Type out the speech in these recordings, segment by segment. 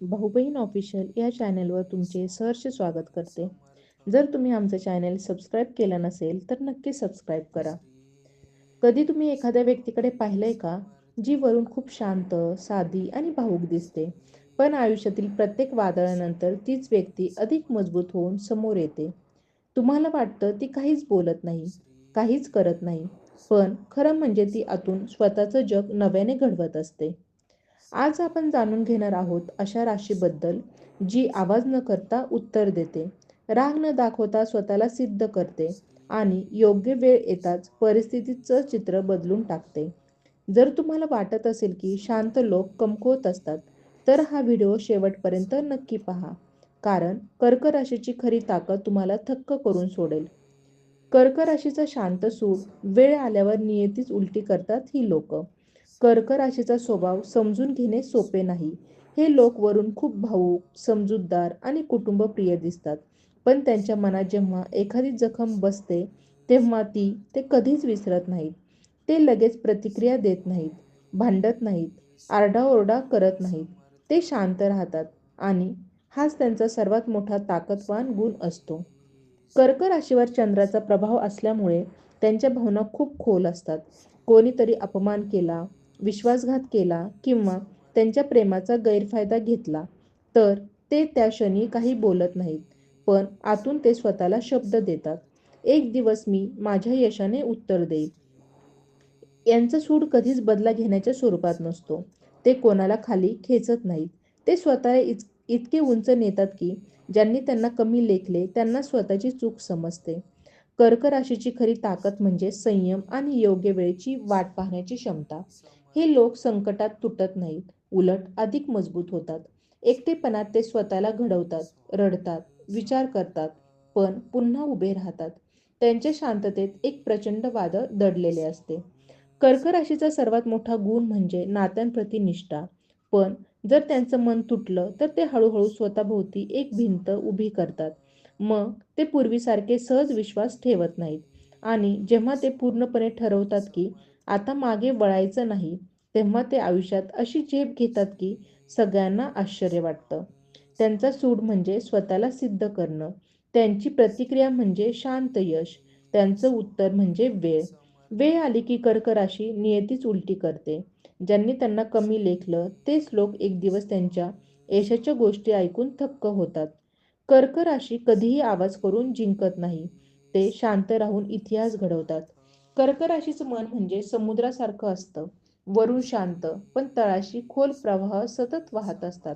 भाऊ-बहीण ऑफिशियल या चॅनेलवर तुमचे सहर्ष स्वागत करते. जर तुम्ही आमचं चॅनेल सबस्क्राईब केलं नसेल, तर नक्की सबस्क्राईब करा. कधी तुम्ही एखाद्या व्यक्तीकडे पाहिलंय का, जी वरून खूप शांत, साधी आणि भावुक दिसते, पण आयुष्यातील प्रत्येक वादळानंतर तीच व्यक्ती अधिक मजबूत होऊन समोर येते. तुम्हाला वाटतं ती काहीच बोलत नाही, काहीच करत नाही, पण खरं म्हणजे ती आतून स्वतःचं जग नव्याने घडवत असते. आज आपण जाणून घेणार आहोत अशा राशीबद्दल, जी आवाज न करता उत्तर देते, राग न दाखवता स्वतःला सिद्ध करते आणि योग्य वेळ येताच परिस्थितीचं चित्र बदलून टाकते. जर तुम्हाला वाटत असेल की शांत लोक कमकुवत असतात, तर हा व्हिडिओ शेवटपर्यंत नक्की पहा. कारण कर्क राशीची खरी ताकद तुम्हाला थक्क करून सोडेल. कर्क राशीचा शांत सूर वेळ आल्यावर नियतीच उलटी करतात ही लोक. कर्क राशीचा स्वभाव समजून घेणे सोपे नाही. हे लोक वरून खूप भावूक, समजूतदार आणि कुटुंबप्रिय दिसतात. पण त्यांच्या मनात जेव्हा एखादी जखम बसते, तेव्हा ते कधीच विसरत नाहीत. ते लगेच प्रतिक्रिया देत नाहीत, भांडत नाहीत, आरडाओरडा करत नाहीत. ते शांत राहतात आणि हाच त्यांचा सर्वात मोठा ताकदवान गुण असतो. कर्क राशीवर चंद्राचा प्रभाव असल्यामुळे त्यांच्या भावना खूप खोल असतात. कोणीतरी अपमान केला, विश्वासघात केला किंवा त्यांच्या प्रेमाचा गैरफायदा घेतला, तर ते त्या क्षणी काही बोलत नाहीत. पण आतून ते स्वतःला शब्द देतात. एक दिवस मी माझ्या यशाने उत्तर देईन. यांचा सूड कधीच बदला घेण्याच्या स्वरूपात नसतो. ते कोणाला खाली खेचत नाहीत. ते स्वतःला इतके उंच नेतात की ज्यांनी त्यांना कमी लेखले त्यांना स्वतःची चूक समजते. कर्क राशीची खरी ताकद म्हणजे संयम आणि योग्य वेळेची वाट पाहण्याची क्षमता. हे लोक संकटात तुटत नाहीत, उलट अधिक मजबूत होतात. एकटेपणात ते स्वतःला घडवतात, रडतात, विचार करतात, पण पुन्हा उभे राहतात. त्यांच्या शांततेत एक प्रचंड वादळ दडलेले असते. कर्क राशीचा सर्वात मोठा गुण म्हणजे नात्यांप्रती निष्ठा. पण जर त्यांचं मन तुटलं, तर ते हळूहळू स्वतःभोवती एक भिंत उभी करतात. मग ते पूर्वीसारखे सहज विश्वास ठेवत नाहीत. आणि जेव्हा ते पूर्णपणे ठरवतात की आता मागे वळायचं नाही, तेव्हा ते आयुष्यात अशी झेप घेतात की सगळ्यांना आश्चर्य वाटतं. त्यांचा सूड म्हणजे स्वतःला सिद्ध करणं. त्यांची प्रतिक्रिया म्हणजे शांत यश. त्यांचं उत्तर म्हणजे वेळ. वेळ आली की कर्क राशी नियतीच उलटी करते. ज्यांनी त्यांना कमी लेखलं तेच लोक एक दिवस त्यांच्या यशाच्या गोष्टी ऐकून थक्क होतात. कर्क राशी कधीही आवाज करून जिंकत नाही. ते शांत राहून इतिहास घडवतात. कर्क राशीचं मन म्हणजे समुद्रासारखं असतं. वरून शांत, पण तळाशी खोल प्रवाह सतत वाहत असतात.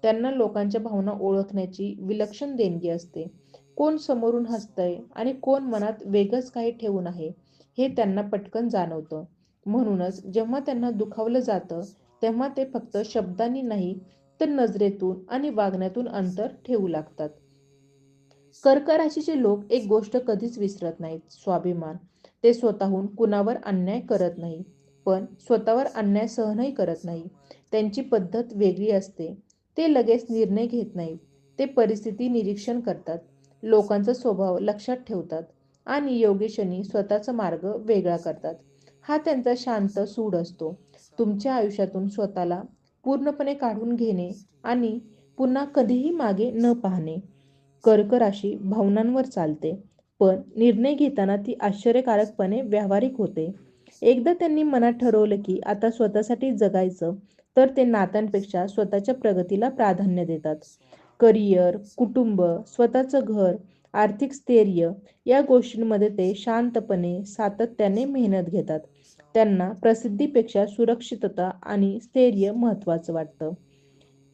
त्यांना लोकांच्या भावना ओळखण्याची विलक्षण देणगी असते. कोण समोरून हसतंय आणि कोण मनात वेगळंच काही ठेवून आहे, हे त्यांना पटकन जाणवतं. म्हणूनच जेव्हा त्यांना दुखावलं जातं, तेव्हा ते फक्त शब्दांनी नाही, तर नजरेतून आणि वागण्यातून अंतर ठेवू लागतात. कर्क राशीचे लोक एक गोष्ट कधीच विसरत नाहीत, स्वाभिमान. ते स्वतःहून कुणावर अन्याय करत नाही, पण स्वतःवर अन्याय सहनही करत नाही. त्यांची पद्धत वेगळी असते. ते लगेच निर्णय घेत नाहीत. ते परिस्थिती निरीक्षण करतात, लोकांचा स्वभाव लक्षात ठेवतात आणि योग्य क्षणी स्वतःचा मार्ग वेगळा करतात. हा त्यांचा शांत सूड असतो. तुमच्या आयुष्यातून स्वतःला पूर्णपणे काढून घेणे आणि पुन्हा कधीही मागे न पाहणे. कर्क राशी भावनांवर चालते, पण निर्णय घेताना ती आश्चर्यकारकपणे व्यावहारिक होते. एकदा त्यांनी मनात ठरवलं की आता स्वतःसाठी जगायचं, तर ते नात्यांपेक्षा स्वतःच्या प्रगतीला प्राधान्य देतात. करिअर, कुटुंब, स्वतःचं घर, आर्थिक स्थैर्य या गोष्टींमध्ये ते शांतपणे, सातत्याने मेहनत घेतात. त्यांना प्रसिद्धीपेक्षा सुरक्षितता आणि स्थैर्य महत्त्वाचं वाटतं.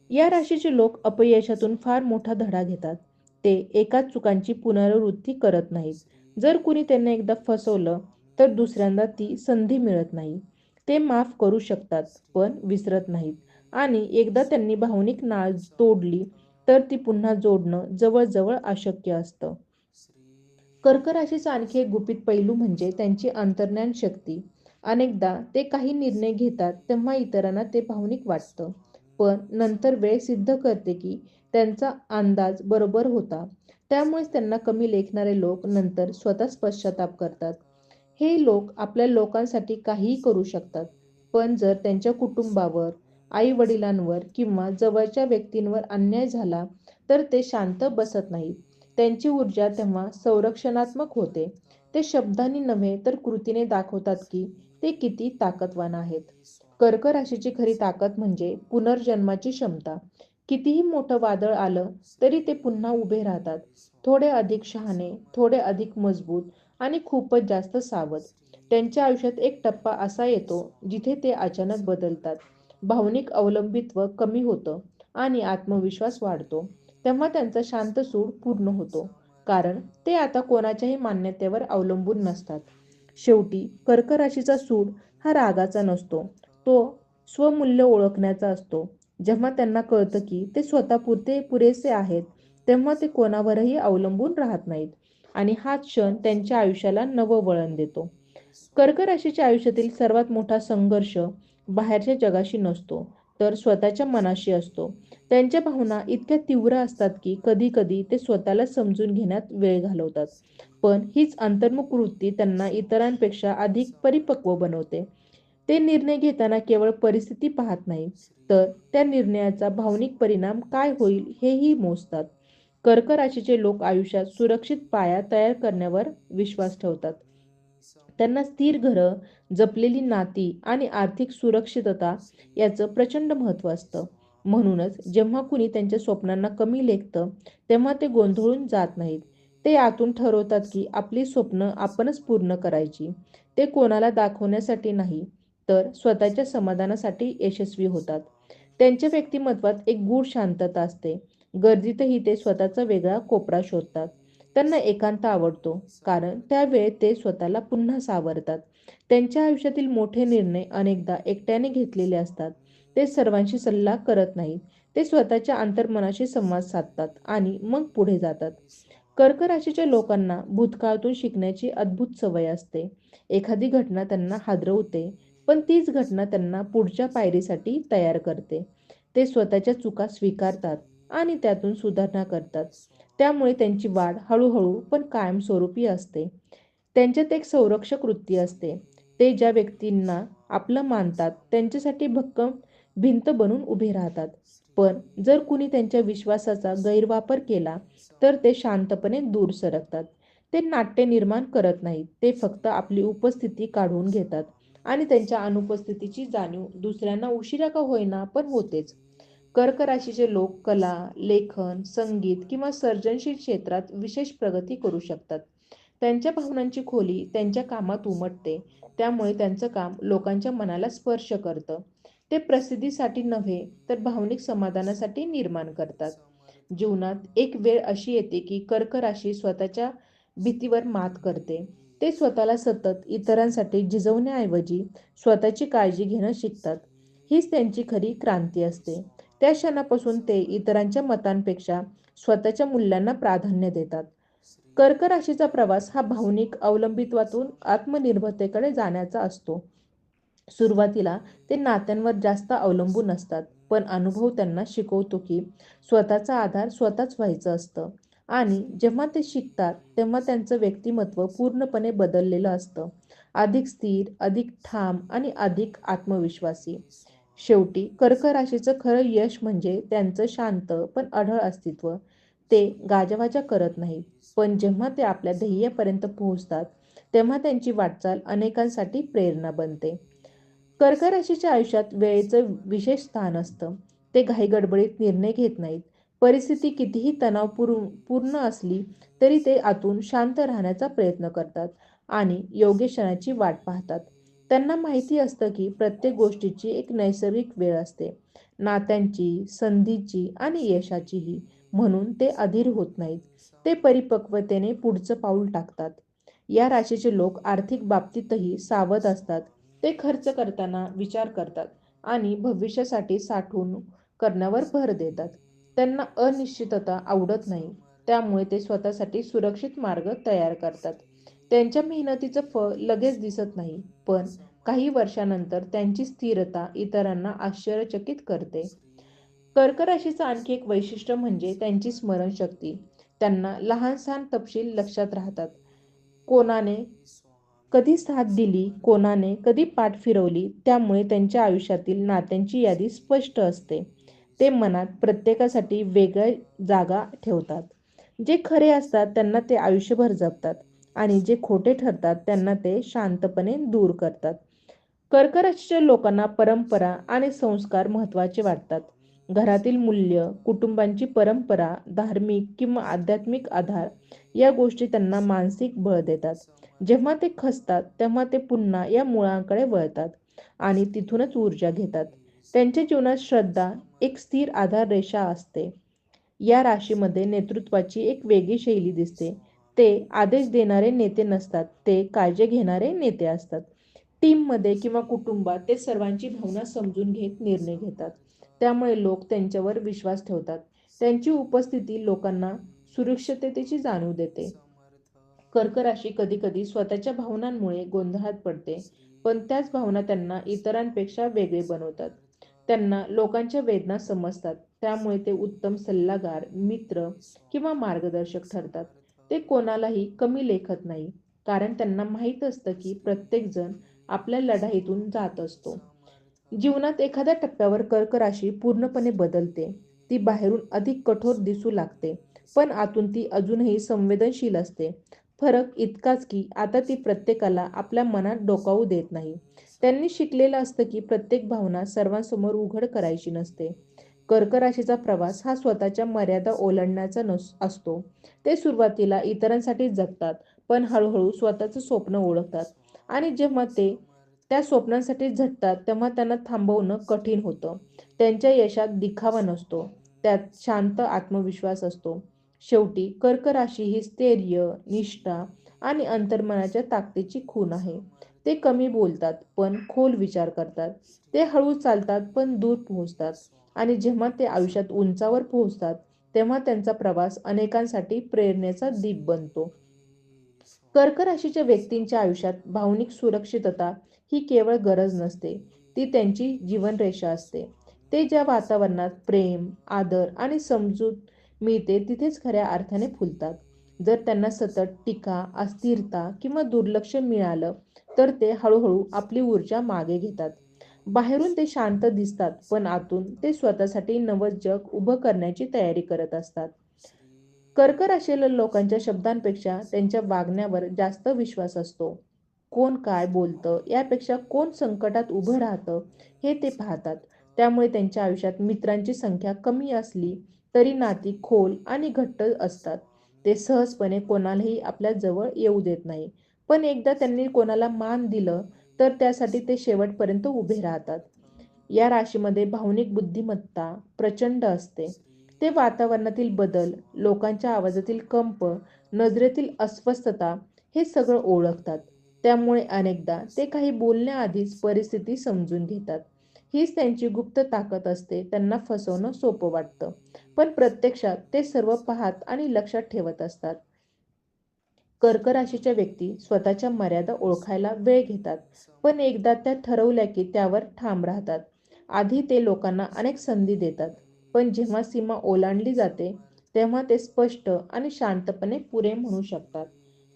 या राशीचे लोक अपयशातून फार मोठा धडा घेतात. ते एकाच चुकांची पुनरावृत्ती करत नाहीत. जर कुणी त्यांना एकदा फसवलं, तर दुसऱ्यांदा ती संधी मिळत नाही. ते माफ करू शकतात, पण विसरत नाहीत. आणि एकदा त्यांनी भावनिक नाळ तोडली, तर ती पुन्हा जोडणं जवळजवळ अशक्य असतं. कर्क राशीचा आणखी एक गुपित पैलू म्हणजे त्यांची अंतर्ज्ञान शक्ती. अनेकदा ते काही निर्णय घेतात तेव्हा इतरांना ते भावनिक वाटतं. पण नंतर वेळ सिद्ध करते की त्यांचा अंदाज बरोबर होता. त्यामुळेच त्यांना कमी लेखणारे लोक नंतर स्वतःच पश्चाताप करतात. हे लोक आपल्या लोकांसाठी काहीही करू शकतात. पण जर त्यांच्या कुटुंबावर, आई वडिलांवर किंवा जवळच्या व्यक्तींवर अन्याय झाला तर ते शांत बसत नाहीत. त्यांची ऊर्जा तेव्हा संरक्षणात्मक होते. ते शब्दांनी नव्हे तर कृतीने दाखवतात की ते किती ताकदवान आहेत. कर्क राशीची खरी ताकद म्हणजे पुनर्जन्माची क्षमता. कितीही मोठं वादळ आलं तरी ते पुन्हा उभे राहतात. थोडे अधिक शहाणे, थोडे अधिक मजबूत आणि खूपच जास्त सावध. त्यांच्या आयुष्यात एक टप्पा असा येतो जिथे ते अचानक बदलतात. भावनिक अवलंबित्व कमी होतं आणि आत्मविश्वास वाढतो. तेव्हा त्यांचा शांत सूड पूर्ण होतो. कारण ते आता कोणाच्याही मान्यतेवर अवलंबून नसतात. शेवटी कर्क राशीचा सूड हा रागाचा नसतो. तो स्वमूल्य ओळखण्याचा असतो. जेव्हा त्यांना कळतं की ते स्वतःपुरते पुरेसे आहेत, तेव्हा ते कोणावरही अवलंबून राहत नाहीत आणि हाच क्षण त्यांच्या आयुष्याला नवं वळण देतो. कर्क राशीच्या आयुष्यातील सर्वात मोठा संघर्ष बाहेरच्या जगाशी नसतो, तर स्वतःच्या मनाशी असतो. त्यांच्या भावना इतक्या तीव्र असतात की कधी-कधी ते स्वतःला समजून घेण्यात वेळ घालवतात. पण हीच अंतर्मुख वृत्ती त्यांना इतरांपेक्षा अधिक परिपक्व बनवते. ते निर्णय घेताना केवळ परिस्थिती पाहत नाहीत, तर त्या निर्णयाचा भावनिक परिणाम काय होईल हेही मोजतात. कर्क राशीचे लोक आयुष्यात सुरक्षित पाया तयार करण्यावर विश्वास ठेवतात. त्यांना स्थिर घरं, जपलेली नाती आणि आर्थिक सुरक्षितता याचं प्रचंड महत्त्व असतं. म्हणूनच जेव्हा कुणी त्यांच्या स्वप्नांना कमी लेखतं, तेव्हा ते गोंधळून जात नाहीत. ते आतून ठरवतात की आपली स्वप्न आपणच पूर्ण करायची. ते कोणाला दाखवण्यासाठी नाही, तर स्वतःच्या समाधानासाठी यशस्वी होतात. त्यांच्या व्यक्तिमत्वात एक गूढ शांतता असते. गर्दीतही ते स्वतःचा वेगळा कोपरा शोधतात. त्यांना एकांत आवडतो, कारण त्यावेळेत ते स्वतःला पुन्हा सावरतात. त्यांच्या आयुष्यातील मोठे निर्णय अनेकदा एकट्याने घेतलेले असतात. ते सर्वांशी सल्ला करत नाहीत. ते स्वतःच्या अंतर्मनाशी संवाद साधतात आणि मग पुढे जातात. कर्क राशीच्या लोकांना भूतकाळातून शिकण्याची अद्भुत सवय असते. एखादी घटना त्यांना हादरवते, पण तीच घटना त्यांना पुढच्या पायरीसाठी तयार करते. ते स्वतःच्या चुका स्वीकारतात आणि त्यातून सुधारणा करतात. त्यामुळे त्यांची वाढ हळूहळू पण कायमस्वरूपी असते. त्यांच्यात एक संरक्षक वृत्ती असते. ते ज्या व्यक्तींना आपलं मानतात त्यांच्यासाठी भक्कम भिंत बनून उभे राहतात. पण जर कुणी त्यांच्या विश्वासाचा गैरवापर केला तर ते शांतपणे दूर सरकतात. ते नाट्य निर्माण करत नाहीत. ते फक्त आपली उपस्थिती काढून घेतात आणि त्यांच्या अनुपस्थितीची जाणीव दुसऱ्यांना उशिरा का होईना पण होतेच. कर्क राशीचे लोक कला, लेखन, संगीत किंवा सर्जनशील क्षेत्रात विशेष प्रगती करू शकतात. त्यांच्या भावनांची खोली त्यांच्या कामात उमटते. त्यामुळे त्यांचं काम लोकांच्या मनाला स्पर्श करतं. ते प्रसिद्धीसाठी नव्हे, तर भावनिक समाधानासाठी निर्माण करतात. जीवनात एक वेळ अशी येते की कर्क राशी स्वतःच्या भीतीवर मात करते. ते स्वतःला सतत इतरांसाठी झिजवण्याऐवजी स्वतःची काळजी घेणं शिकतात. हीच त्यांची खरी क्रांती असते. त्या क्षणापासून ते इतरांच्या मतांपेक्षा स्वतःच्या मूल्यांना प्राधान्य देतात. कर्क राशीचा प्रवास हा भावनिक अवलंबित्वातून आत्मनिर्भरतेकडे जाण्याचा असतो. सुरुवातीला ते नात्यांवर जास्त अवलंबून असतात, पण अनुभव त्यांना शिकवतो की स्वतःचा आधार स्वतःच व्हायचं असतं. आणि जेव्हा ते शिकतात, तेव्हा त्यांचं व्यक्तिमत्व पूर्णपणे बदललेलं असतं. अधिक स्थिर, अधिक ठाम आणि अधिक आत्मविश्वासी. शेवटी कर्क राशीचं खरं यश म्हणजे त्यांचं शांत पण अढळ अस्तित्व. ते गाजावाजा करत नाहीत, पण जेव्हा ते आपल्या ध्येयापर्यंत पोहोचतात, तेव्हा त्यांची वाटचाल अनेकांसाठी प्रेरणा बनते. कर्क राशीच्या आयुष्यात वेळेचं विशेष स्थान असतं. ते घाईगडबडीत निर्णय घेत नाहीत. परिस्थिती कितीही तणावपूर्ण असली तरी ते आतून शांत राहण्याचा प्रयत्न करतात आणि योग्य क्षणाची वाट पाहतात. त्यांना माहिती असतं की प्रत्येक गोष्टीची एक नैसर्गिक वेळ असते, नात्यांची, संधीची आणि यशाचीही. म्हणून ते अधीर होत नाहीत. ते परिपक्वतेने पुढचं पाऊल टाकतात. या राशीचे लोक आर्थिक बाबतीतही सावध असतात. ते खर्च करताना विचार करतात आणि भविष्यासाठी साठवणूक करण्यावर भर देतात. त्यांना अनिश्चितता आवडत नाही. त्यामुळे ते स्वतःसाठी सुरक्षित मार्ग तयार करतात. त्यांच्या मेहनतीचं फळ लगेच दिसत नाही, पण काही वर्षानंतर त्यांची स्थिरता इतरांना आश्चर्यचकित करते. कर्क राशीचं आणखी एक वैशिष्ट्य म्हणजे त्यांची स्मरणशक्ती. त्यांना लहान-सहान तपशील लक्षात राहतात. कोणाने कधी साथ दिली, कोणाने कधी पाठ फिरवली, त्यामुळे त्यांच्या आयुष्यातील नात्यांची यादी स्पष्ट असते. ते मनात प्रत्येकासाठी वेगळी जागा ठेवतात. जे खरे असतात त्यांना ते आयुष्यभर जपतात आणि जे खोटे ठरतात त्यांना ते शांतपणे दूर करतात. कर्क राशीच्या लोकांना परंपरा आणि संस्कार महत्त्वाचे वाटतात. घरातील मूल्य, कुटुंबांची परंपरा, धार्मिक किंवा आध्यात्मिक आधार या गोष्टी त्यांना मानसिक बळ देतात. जेव्हा ते खचतात तेव्हा ते पुन्हा या मुळांकडे वळतात आणि तिथूनच ऊर्जा घेतात. त्यांच्या जीवनात श्रद्धा एक स्थिर आधार रेषा असते. या राशीमध्ये नेतृत्वाची एक वेगळी शैली दिसते. ते आदेश देणारे नेते नसतात, ते काळजी घेणारे नेते असतात. टीममध्ये किंवा कुटुंबात ते सर्वांची भावना समजून घेत निर्णय घेतात. त्यामुळे लोक त्यांच्यावर विश्वास ठेवतात. त्यांची उपस्थिती लोकांना सुरक्षिततेची जाणीव देते. कर्क राशी कधीकधी स्वतःच्या भावनांमुळे गोंधळात पडते, पण त्याच भावना त्यांना इतरांपेक्षा वेगळे बनवतात. त्यांना लोकांच्या वेदना समजतात, त्यामुळे ते उत्तम सल्लागार, मित्र किंवा मार्गदर्शक ठरतात. ते कोणालाही कमी लेखत नाही, कारण त्यांना माहीत असतं की प्रत्येकजण आपल्या लढाईतून जात असतो. जीवनात एखाद्या टप्प्यावर कर्क राशी पूर्णपणे बदलते. ती बाहेरून अधिक कठोर दिसू लागते, पण आतून ती अजूनही संवेदनशील असते. फरक इतकाच की आता ती प्रत्येकाला आपल्या मनात डोकावू देत नाही. त्यांनी शिकलेलं असतं की प्रत्येक भावना सर्वांसमोर उघड करायची नसते. कर्क राशीचा प्रवास हा स्वतःच्या मर्यादा ओलांडण्याचा असतो. ते सुरुवातीला इतरांसाठी जगतात, पण हळूहळू स्वतःचं स्वप्न ओळखतात आणि जेव्हा ते त्या स्वप्नांसाठी झटतात तेव्हा त्यांना थांबवणं कठीण होतं. त्यांच्या यशात दिखावा नसतो, त्यात शांत आत्मविश्वास असतो. शेवटी कर्क राशी ही स्थैर्य, निष्ठा आणि अंतर्मनाच्या ताकदीची खूण आहे. ते कमी बोलतात पण खोल विचार करतात. ते हळू चालतात पण दूर पोहोचतात आणि जेव्हा ते आयुष्यात उंचावर पोहोचतात तेव्हा त्यांचा प्रवास अनेकांसाठी प्रेरणेचा दीप बनतो. कर्क राशीच्या व्यक्तींच्या आयुष्यात भावनिक सुरक्षितता ही केवळ गरज नसते, ती त्यांची जीवनरेषा असते. ते ज्या वातावरणात प्रेम, आदर आणि समजूत मिळते तिथेच खऱ्या अर्थाने फुलतात. जर त्यांना सतत टीका, अस्थिरता किंवा दुर्लक्ष मिळालं तर ते हळूहळू आपली ऊर्जा मागे घेतात. बाहेरून ते शांत दिसतात, पण आतून ते स्वतःसाठी नवं जग उभं करण्याची तयारी करत असतात. कर्क राशीला लोकांच्या शब्दांपेक्षा त्यांच्या वागण्यावर जास्त विश्वास असतो. कोण काय बोलतं यापेक्षा कोण संकटात उभं राहतं हे ते पाहतात. त्यामुळे त्यांच्या आयुष्यात मित्रांची संख्या कमी असली तरी नाती खोल आणि घट्ट असतात. ते सहजपणे कोणालाही आपल्या जवळ येऊ देत नाही. पण एकदा त्यांनी कोणाला मान दिलं तर त्यासाठी ते शेवटपर्यंत उभे राहतात. या राशीमध्ये भावनिक बुद्धिमत्ता प्रचंड असते. ते वातावरणातील बदल, लोकांच्या आवाजातील कंप, नजरेतील अस्वस्थता हे सगळं ओळखतात. त्यामुळे अनेकदा ते काही बोलण्याआधीच परिस्थिती समजून घेतात. हीच त्यांची गुप्त ताकद असते. त्यांना फसवणं सोपं वाटतं, पण प्रत्यक्षात ते सर्व पाहत आणि लक्षात ठेवत असतात. कर्क राशीच्या व्यक्ती स्वतःच्या मर्यादा ओळखायला वेळ घेतात, पण एकदा त्या ठरवल्या की त्यावर ठाम राहतात. आधी ते लोकांना अनेक संधी देतात, पण जेव्हा सीमा ओलांडली जाते तेव्हा ते स्पष्ट आणि शांतपणे पुरे म्हणू शकतात.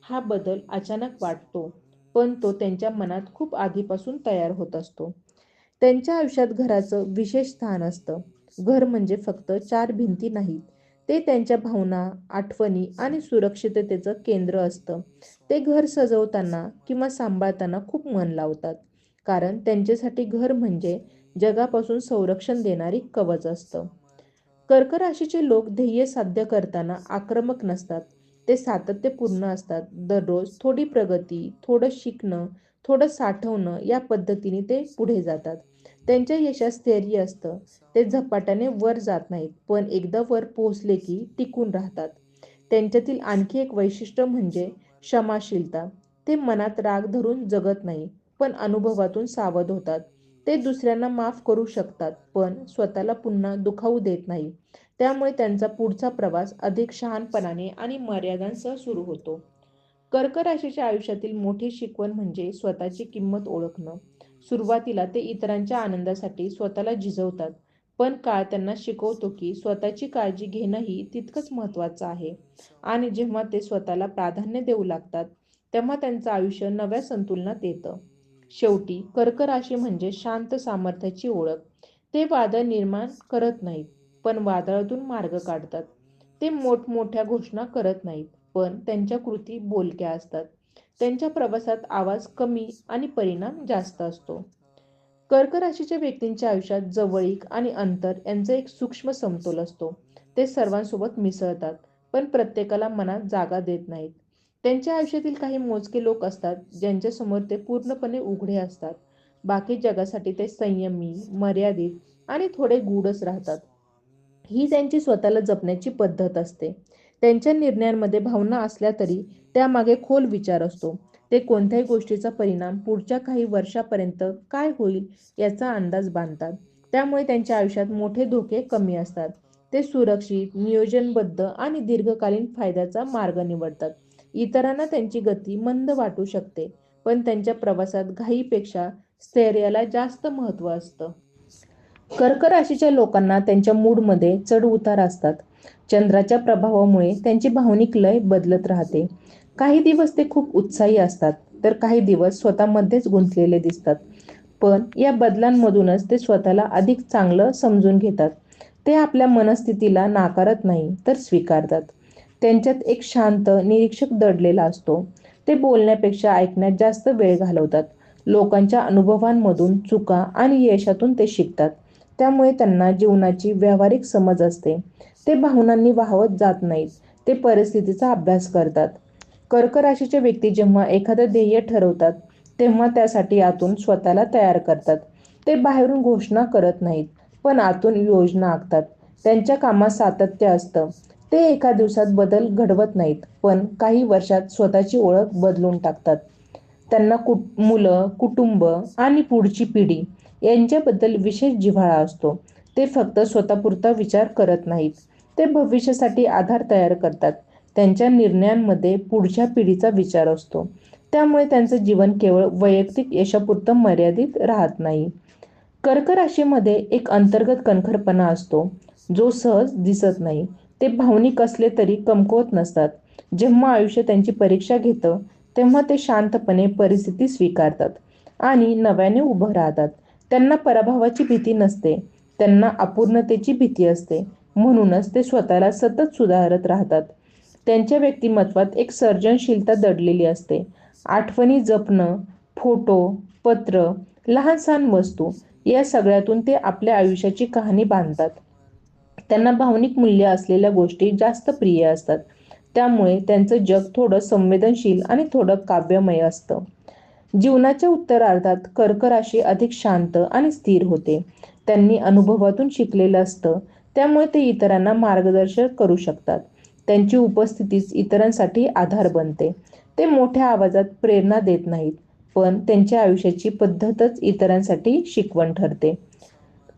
हा बदल अचानक वाटतो, पण तो त्यांच्या मनात खूप आधीपासून तयार होत असतो. त्यांच्या आयुष्यात घराचं विशेष स्थान असतं. घर म्हणजे फक्त चार भिंती नाहीत, ते त्यांच्या भावना, आठवणी आणि सुरक्षिततेचं केंद्र असतं. ते घर सजवताना किंवा सांभाळताना खूप मन लावतात, कारण त्यांच्यासाठी घर म्हणजे जगापासून संरक्षण देणारी कवच असतं. कर्क राशीचे लोक ध्येय साध्य करताना आक्रमक नसतात. ते सातत्यपूर्ण असतात. दररोज थोडी प्रगती, थोडं शिकणं, थोडं साठवणं या पद्धतीने ते पुढे जातात. त्यांच्या यशात स्थैर्य असतं. ते झपाट्याने वर जात नाहीत, पण एकदा वर पोहोचले की टिकून राहतात. त्यांच्यातील आणखी एक वैशिष्ट्य म्हणजे क्षमाशीलता. ते मनात राग धरून जगत नाही, पण अनुभवातून सावध होतात. ते दुसऱ्यांना माफ करू शकतात, पण स्वतःला पुन्हा दुखावू देत नाही. त्यामुळे त्यांचा पुढचा प्रवास अधिक शहाणपणाने आणि मर्यादांसह सुरू होतो. कर्क राशीच्या आयुष्यातील मोठी शिकवण म्हणजे स्वतःची किंमत ओळखणं. सुरुवातीला ते इतरांच्या आनंदासाठी स्वतःला झिजवतात, पण काळ त्यांना शिकवतो की स्वतःची काळजी घेणंही तितकंच महत्त्वाचं आहे. आणि जेव्हा ते स्वतःला प्राधान्य देऊ लागतात तेव्हा त्यांचं आयुष्य नव्या संतुलनात येतं. शेवटी कर्क राशी म्हणजे शांत सामर्थ्याची ओळख. ते वादळ निर्माण करत नाहीत, पण वादळातून मार्ग काढतात. ते मोठमोठ्या घोषणा करत नाहीत, पण त्यांच्या कृती बोलक्या असतात. त्यांच्या प्रवासात आवाज कमी आणि परिणाम जास्त असतो. कर्क राशीच्या व्यक्तींच्या आयुष्यात जवळीक आणि अंतर यांचा एक सूक्ष्म समतोल असतो. ते सर्वांसोबत मिसळतात, पण प्रत्येकाला मनात जागा देत नाहीत. त्यांच्या आयुष्यातील काही मोजके लोक असतात, ज्यांच्यासमोर ते पूर्णपणे उघडे असतात. बाकी जगासाठी ते संयमी, मर्यादित आणि थोडे गूढच राहतात. ही त्यांची स्वतःला जपण्याची पद्धत असते. त्यांच्या निर्णयांमध्ये भावना असल्या तरी त्यामागे खोल विचार असतो. ते कोणत्याही गोष्टीचा परिणाम पुढच्या काही वर्षापर्यंत काय होईल याचा अंदाज बांधतात. त्यामुळे त्यांच्या आयुष्यात मोठे धोके कमी असतात. ते सुरक्षित, नियोजनबद्ध आणि दीर्घकालीन फायद्याचा मार्ग निवडतात. इतरांना त्यांची गती मंद वाटू शकते, पण त्यांच्या प्रवासात घाईपेक्षा स्थैर्याला जास्त महत्त्व असतं. कर्क राशीच्या लोकांना त्यांच्या मूडमध्ये चढ-उतार असतात. चंद्राच्या प्रभावामुळे त्यांची भावनिक लय बदलत राहते. काही दिवस ते खूप उत्साही असतात, तर काही दिवस स्वतःमध्येच गुंतलेले दिसतात. पण या बदलांमधूनच ते स्वतःला अधिक चांगलं समजून घेतात. ते आपल्या मनस्थितीला नाकारत नाही, तर स्वीकारतात. त्यांच्यात एक शांत निरीक्षक दडलेला असतो. ते बोलण्यापेक्षा ऐकण्यात जास्त वेळ घालवतात. लोकांच्या अनुभवांमधून, चुका आणि यशातून ते शिकतात. त्यामुळे त्यांना जीवनाची व्यावहारिक समज असते. ते भावनांनी वाहवत जात नाहीत. ते परिस्थितीचा अभ्यास करतात. कर्क राशीचे व्यक्ती जेव्हा एखादं ध्येय ठरवतात, तेव्हा त्यासाठी आतून स्वतःला तयार करतात. ते बाहेरून घोषणा करत नाहीत, पण आतून योजना आखतात. त्यांच्या कामात सातत्य असतं. ते एका दिवसात बदल घडवत नाहीत, पण काही वर्षात स्वतःची ओळख बदलून टाकतात. त्यांना मुलं, कुटुंब आणि पुढची पिढी यांच्याबद्दल विशेष जिव्हाळा असतो. ते फक्त स्वतःपुरता विचार करत नाहीत. ते भविष्यासाठी आधार तयार करतात. त्यांच्या निर्णयांमध्ये पुढच्या पिढीचा विचार असतो. त्यामुळे त्यांचं जीवन केवळ वैयक्तिक यशापुरतं मर्यादित राहत नाही. कर्क राशीमध्ये एक अंतर्गत कणखरपणा असतो, जो सहज दिसत नाही. ते भावनिक असले तरी कमकुवत नसतात. जेव्हा आयुष्य त्यांची परीक्षा घेतं, तेव्हा ते शांतपणे परिस्थिती स्वीकारतात आणि नव्याने उभं राहतात. त्यांना पराभवाची भीती नसते, त्यांना अपूर्णतेची भीती असते. म्हणूनच ते स्वतःला सतत सुधारत राहतात. त्यांच्या व्यक्तिमत्वात एक सर्जनशीलता दडलेली असते. आठवणी जपणं, फोटो, पत्र, लहान-सहान वस्तू या सगळ्यातून ते आपल्या आयुष्याची कहाणी बांधतात. त्यांना भावनिक मूल्य असलेल्या गोष्टी जास्त प्रिय असतात. त्यामुळे त्यांचं जग थोडं संवेदनशील आणि थोडं काव्यमय असतं. जीवनाच्या उत्तरार्धात कर्क राशी अधिक शांत आणि स्थिर होते. त्यांनी अनुभवातून शिकलेलं असतं, त्यामुळे ते इतरांना मार्गदर्शन करू शकतात. त्यांची उपस्थितीच इतरांसाठी आधार बनते. ते मोठ्या आवाजात प्रेरणा देत नाहीत, पण त्यांच्या आयुष्याची पद्धतच इतरांसाठी शिकवण ठरते.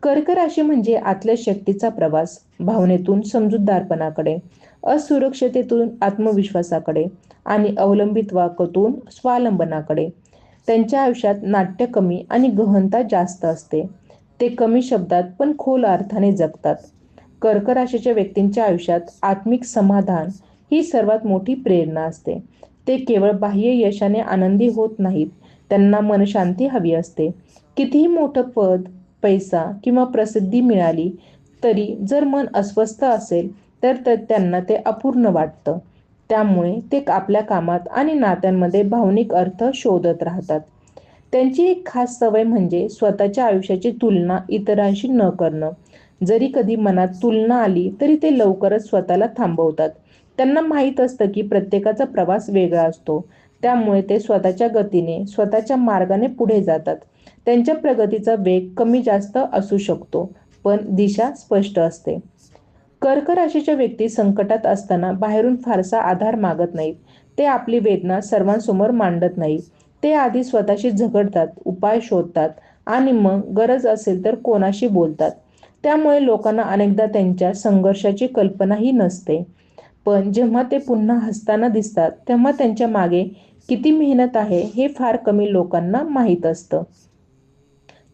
कर्क राशी म्हणजे आतल्या शक्तीचा प्रवास, भावनेतून समजूतदारपणाकडे, असुरक्षिततेतून आत्मविश्वासाकडे आणि अवलंबित्वातून स्वावलंबनाकडे. त्यांच्या आयुष्यात नाट्य कमी आणि गहनता जास्त असते. ते कमी शब्दात पण खोल अर्थाने जगतात. कर्क राशीच्या व्यक्तींच्या आयुष्यात आत्मिक समाधान ही सर्वात मोठी प्रेरणा असते. ते केवळ बाह्य यशाने आनंदी होत नाहीत, त्यांना मनशांती हवी असते. कितीही मोठं पद, पैसा किंवा प्रसिद्धी मिळाली तरी जर मन अस्वस्थ असेल तर त्यांना ते अपूर्ण वाटतं. त्यामुळे ते आपल्या कामात आणि नात्यांमध्ये भावनिक अर्थ शोधत राहतात. त्यांची एक खास सवय म्हणजे स्वतःच्या आयुष्याची तुलना इतरांशी न करणं. जरी कधी मनात तुलना आली तरी ते लवकरच स्वतःला थांबवतात. त्यांना माहीत असतं की प्रत्येकाचा प्रवास वेगळा असतो. त्यामुळे ते स्वतःच्या गतीने, स्वतःच्या मार्गाने पुढे जातात. त्यांच्या प्रगतीचा वेग कमी जास्त असू शकतो, पण दिशा स्पष्ट असते. कर्क राशीच्या व्यक्ती संकटात असताना बाहेरून फारसा आधार मागत नाहीत. ते आपली वेदना सर्वांसमोर मांडत नाहीत. ते आधी स्वतःशी झगडतात, उपाय शोधतात आणि मग गरज असेल तर कोणाशी बोलतात. त्यामुळे लोकांना अनेकदा त्यांच्या संघर्षाची कल्पनाही नसते. पण जेव्हा ते पुन्हा हसताना दिसतात, तेव्हा त्यांच्या मागे किती मेहनत आहे हे फार कमी लोकांना माहीत असतं.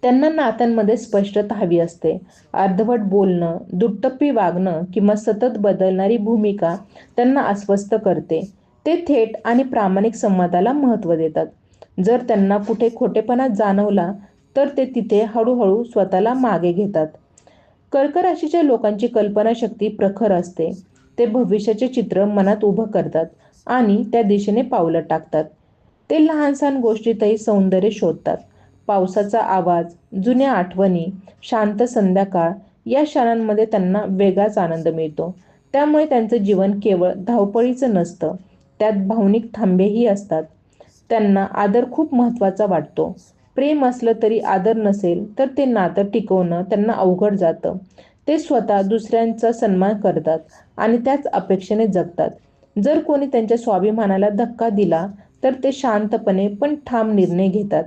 त्यांना नात्यांमध्ये स्पष्टता हवी असते. अर्धवट बोलणं, दुटप्पी वागणं किंवा सतत बदलणारी भूमिका त्यांना अस्वस्थ करते. ते थेट आणि प्रामाणिक संवादाला महत्त्व देतात. जर त्यांना कुठे खोटेपणा जाणवला तर ते तिथे हळूहळू स्वतःला मागे घेतात. कर्क राशीच्या लोकांची कल्पनाशक्ती प्रखर असते. ते भविष्याचे चित्र मनात उभं करतात आणि त्या दिशेने पावलं टाकतात. ते लहान सहान गोष्टीतही सौंदर्य शोधतात. पावसाचा आवाज, जुन्या आठवणी, शांत संध्याकाळ या क्षणांमध्ये त्यांना वेगळाच आनंद मिळतो. त्यामुळे त्यांचं जीवन केवळ धावपळीचं नसतं, त्यात भावनिक थांबेही असतात. त्यांना आदर खूप महत्त्वाचा वाटतो. प्रेम असलं तरी आदर नसेल तर ते नातं टिकवणं त्यांना अवघड जातं. ते स्वतः दुसऱ्यांचा सन्मान करतात आणि त्याच अपेक्षेने जगतात. जर कोणी त्यांच्या स्वाभिमानाला धक्का दिला तर ते शांतपणे पण ठाम निर्णय घेतात.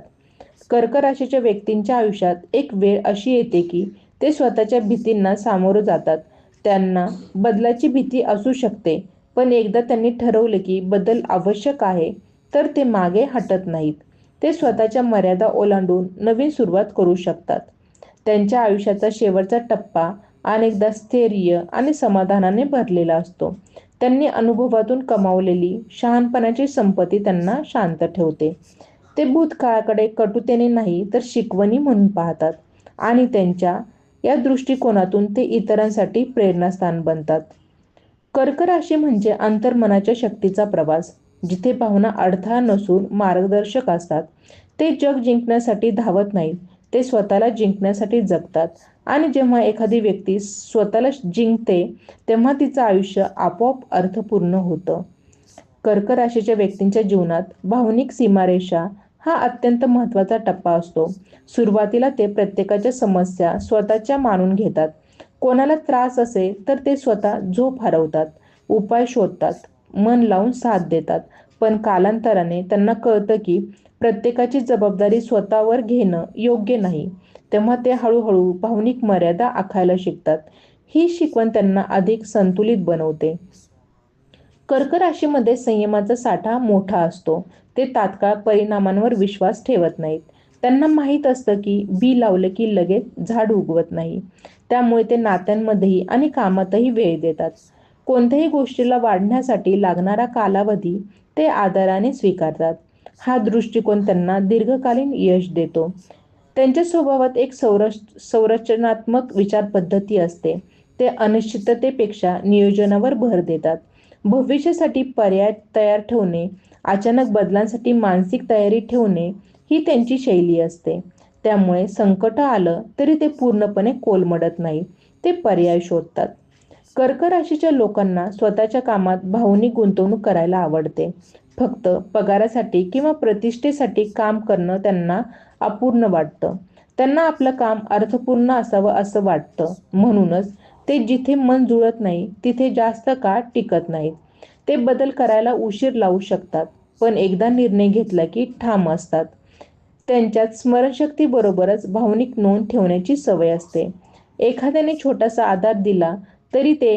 कर्क राशीच्या व्यक्तींच्या आयुष्यात एक वेळ अशी येते की ते स्वतःच्या भीतींना सामोरं जातात. त्यांना बदलाची भीती असू शकते, पण एकदा त्यांनी ठरवले की बदल आवश्यक आहे तर ते मागे हटत नाहीत. ते स्वतःच्या मर्यादा ओलांडून नवीन सुरुवात करू शकतात. त्यांच्या आयुष्याचा शेवटचा टप्पा अनेकदा स्थैर्य आणि समाधानाने भरलेला असतो. त्यांनी अनुभवातून कमावलेली शहाणपणाची संपत्ती त्यांना शांत ठेवते. ते भूतकाळाकडे कटुतेने नाही तर शिकवणी म्हणून पाहतात आणि त्यांच्या या दृष्टिकोनातून ते इतरांसाठी प्रेरणास्थान बनतात. कर्क राशी म्हणजे अंतर्मनाच्या शक्तीचा प्रवास, जिथे भावना अडथळा नसून मार्गदर्शक असतात. ते जग जिंकण्यासाठी धावत नाहीत, ते स्वतःला जिंकण्यासाठी जगतात. आणि जेव्हा एखादी व्यक्ती स्वतःला जिंकते तेव्हा तिचं आयुष्य आपोआप अर्थपूर्ण होतं. कर्क राशीच्या व्यक्तींच्या जीवनात भावनिक सीमारेषा हा अत्यंत महत्त्वाचा टप्पा असतो. सुरुवातीला ते प्रत्येकाच्या समस्या स्वतःच्या मानून घेतात. कोणाला त्रास असेल तर ते स्वतः झोप हरवतात, उपाय शोधतात, मन लावून साथ देतात. पण कालांतराने त्यांना कळतं की प्रत्येकाची जबाबदारी स्वतःवर घेणं योग्य नाही. तेव्हा ते हळूहळू भावनिक मर्यादा आखायला शिकतात. ही शिकवण त्यांना अधिक संतुलित बनवते. कर्क राशीमध्ये संयमाचा साठा मोठा असतो. ते तात्काळ परिणामांवर विश्वास ठेवत नाहीत. त्यांना माहीत असतं की बी लावलं की लगेच झाड उगवत नाही. त्यामुळे ते नात्यांमध्येही आणि कामातही वेळ देतात. कोणत्याही गोष्टीला वाढण्यासाठी लागणारा कालावधी ते आदराने स्वीकारतात. हा दृष्टिकोन त्यांना दीर्घकालीन यश देतो. त्यांच्या स्वभावात एक संरचनात्मक विचार पद्धती असते. ते अनिश्चिततेपेक्षा नियोजनावर भर देतात. भविष्यासाठी पर्याय तयार ठेवणे, अचानक बदलांसाठी मानसिक तयारी ठेवणे ही त्यांची शैली असते. त्यामुळे संकट आलं तरी ते पूर्णपणे कोलमडत नाही, ते पर्याय शोधतात. कर्क राशीच्या लोकांना स्वतःच्या कामात भावनिक गुंतवणूक करायला आवडते. फक्त पगारासाठी किंवा प्रतिष्ठेसाठी काम करणं त्यांना अपूर्ण वाटतं. त्यांना आपलं काम अर्थपूर्ण असावं असं वाटतं. म्हणूनच ते जिथे मन जुळत नाही तिथे जास्त काळ टिकत नाहीत. ते बदल करायला उशीर लावू शकतात, पण एकदा निर्णय घेतला की ठाम असतात. त्यांच्यात स्मरणशक्तीबरोबरच भावनिक नोंद ठेवण्याची सवय असते. एखाद्याने छोटासा आधार दिला तरी ते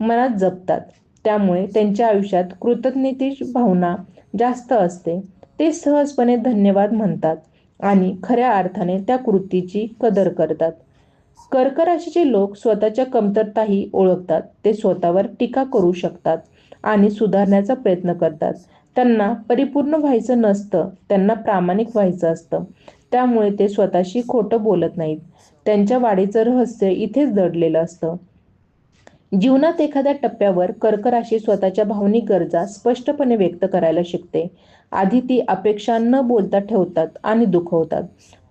मनात जपतात. त्यामुळे त्यांच्या आयुष्यात कृतज्ञतेची भावना जास्त असते. ते सहजपणे धन्यवाद म्हणतात आणि खऱ्या अर्थाने त्या कृतीची कदर करतात. कर्क राशीचे लोक स्वतःच्या कमतरताही ओळखतात. ते स्वतःवर टीका करू शकतात आणि सुधारण्याचा प्रयत्न करतात. त्यांना परिपूर्ण व्हायचं नसतं, त्यांना प्रामाणिक व्हायचं असतं. त्यामुळे ते स्वतःशी खोटं बोलत नाहीत. त्यांच्या वाढीचं रहस्य इथेच दडलेलं असतं. जीवनात एखाद्या टप्प्यावर कर्क राशी स्वतःच्या भावनिक गरजा स्पष्टपणे व्यक्त करायला शिकते. आधी ती अपेक्षा न बोलता ठेवतात आणि दुखवतात.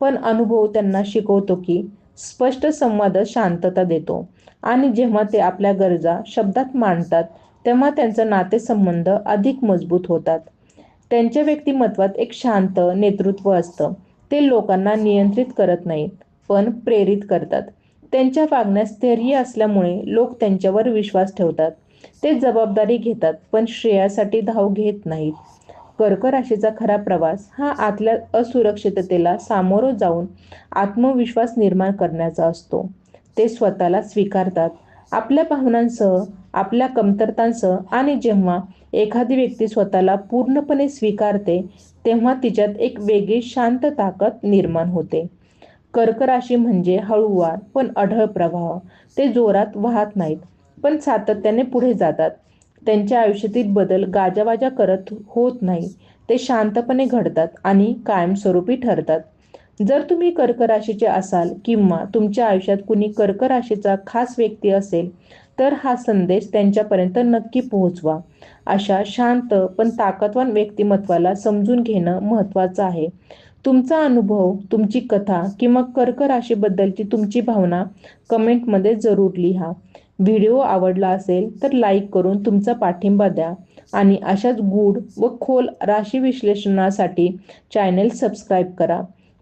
पण अनुभव त्यांना शिकवतो की स्पष्ट संवाद शांतता देतो आणि जेव्हा ते आपल्या गरजा शब्दात मांडतात तेव्हा त्यांचे नातेसंबंध अधिक मजबूत होतात. त्यांच्या व्यक्तिमत्वात एक शांत नेतृत्व असतं. ते लोकांना नियंत्रित करत नाहीत, पण प्रेरित करतात. त्यांच्या वागण्यात स्थैर्य असल्यामुळे लोक त्यांच्यावर विश्वास ठेवतात. ते जबाबदारी घेतात, पण श्रेयासाठी धाव घेत नाहीत. कर्क राशीचा खरा प्रवास हा आतल्या असुरक्षिततेला सामोरं जाऊन आत्मविश्वास निर्माण करण्याचा असतो. ते स्वतःला स्वीकारतात, आपल्या भावनांसह, आपल्या कमतरतांसह आणि जेव्हा एखादी व्यक्ती स्वतःला पूर्णपणे स्वीकारते तेव्हा तिच्यात एक वेगळी शांत ताकद निर्माण होते. कर्क राशी म्हणजे हळूवार पण अढळ प्रवाह. ते जोरात वाहत नाहीत, पण सातत्याने पुढे जातात. त्यांच्या आयुष्यातील बदल गाजावाजा करत होत नाही, ते शांतपणे घडतात आणि कायमस्वरूपी ठरतात. जर तुम्ही कर्क राशीचे असाल किंवा तुमच्या आयुष्यात कुणी कर्क राशीचा खास व्यक्ती असेल, तर हा संदेश त्यांच्यापर्यंत नक्की पोहोचवा. अशा शांत पण ताकदवान व्यक्तिमत्वाला समजून घेणं महत्त्वाचं आहे. तुमचा अनुभव, तुमची कथा किंवा कर्क राशीबद्दलची तुमची भावना कमेंटमध्ये जरूर लिहा. व्हिडिओ आवडला असेल तर लाईक करून तुमचा पाठिंबा द्या आणि अशाच गूढ व खोल राशी विश्लेषणासाठी चॅनेल सबस्क्राईब करा.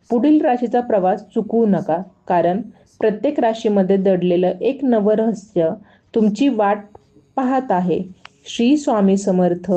पुढील राशीचा प्रवास चुकवू नका, कारण प्रत्येक राशीमध्ये दडलेलं एक नवं रहस्य तुमची वाट पाहत आहे. श्री स्वामी समर्थ.